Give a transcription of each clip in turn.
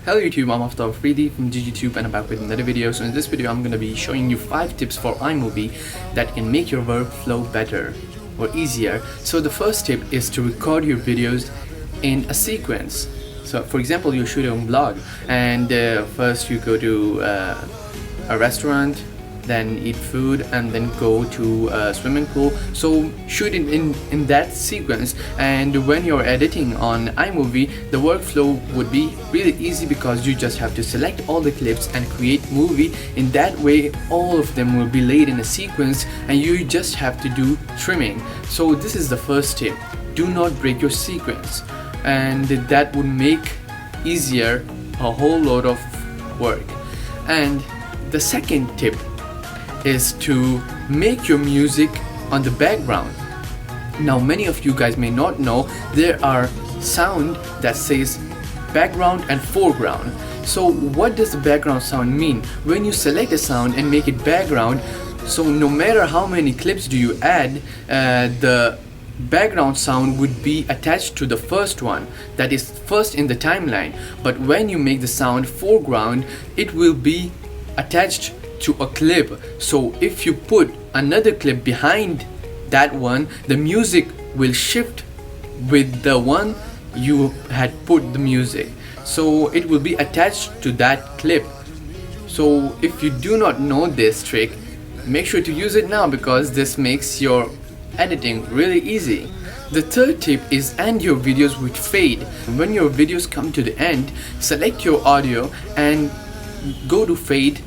Hello YouTube, I'm Afridi from GGTube and I'm back with another video. So in this video I'm going to be showing you 5 tips for iMovie that can make your workflow better or easier. So the first tip is to record your videos in a sequence. So for example, you're shooting a vlog and first you go to a restaurant, then eat food, and then go to a swimming pool. So shoot it in that sequence, and when you're editing on iMovie, the workflow would be really easy because you just have to select all the clips and create movie. In that way, all of them will be laid in a sequence and you just have to do trimming. So this is the first tip: do not break your sequence, and that would make easier a whole lot of work. And the second tip is to make your music on the background. Now many of you guys may not know there are sound that says background and foreground. So what does the background sound mean? When you select a sound and make it background, so no matter how many clips do you add, the background sound would be attached to the first one, that is first in the timeline. But when you make the sound foreground, it will be attached to a clip. So if you put another clip behind that one, the music will shift with the one you had put the music, so it will be attached to that clip. So if you do not know this trick, make sure to use it now because this makes your editing really easy. The third tip is end your videos with fade. When your videos come to the end, select your audio and go to fade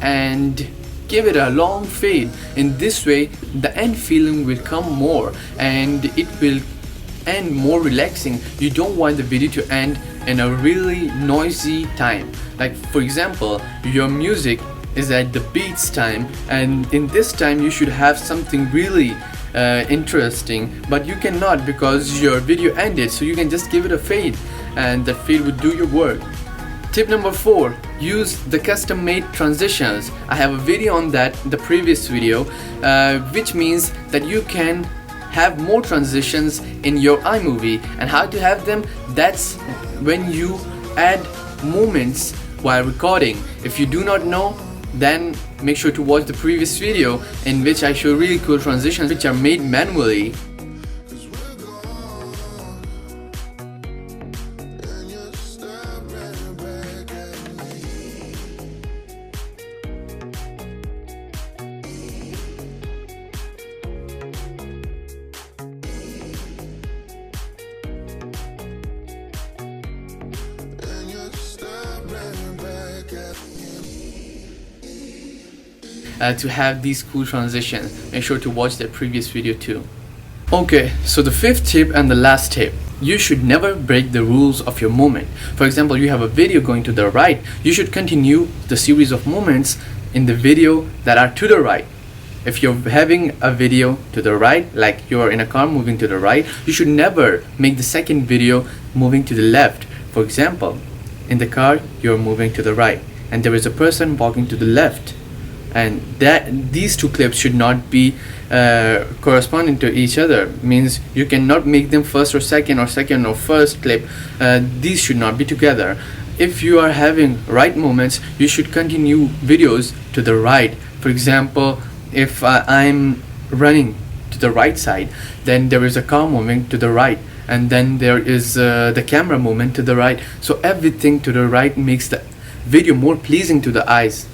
and give it a long fade. In this way, the end feeling will come more and it will end more relaxing. You don't want the video to end in a really noisy time. Like for example, your music is at the beats time, and in this time you should have something really interesting, but you cannot because your video ended. So you can just give it a fade and the fade would do your work. Tip number 4, use the custom made transitions. I have a video on that, the previous video, which means that you can have more transitions in your iMovie. And how to have them? That's when you add moments while recording. If you do not know, then make sure to watch the previous video in which I show really cool transitions which are made manually. To have these cool transitions, make sure to watch the previous video too. Okay, so the 5th tip and the last tip: you should never break the rules of your moment. For example, you have a video going to the right, you should continue the series of moments in the video that are to the right. If you're having a video to the right, like you're in a car moving to the right, you should never make the second video moving to the left. For example, in the car you're moving to the right and there is a person walking to the left, and these two clips should not be corresponding to each other. Means you cannot make them first or second or first clip. These should not be together. If you are having right moments, you should continue videos to the right. For example, if I'm running to the right side, then there is a car moving to the right, and then there is the camera movement to the right. So everything to the right makes the video more pleasing to the eyes.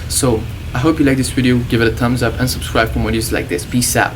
So I hope you like this video, give it a thumbs up and subscribe for more videos like this. Peace out.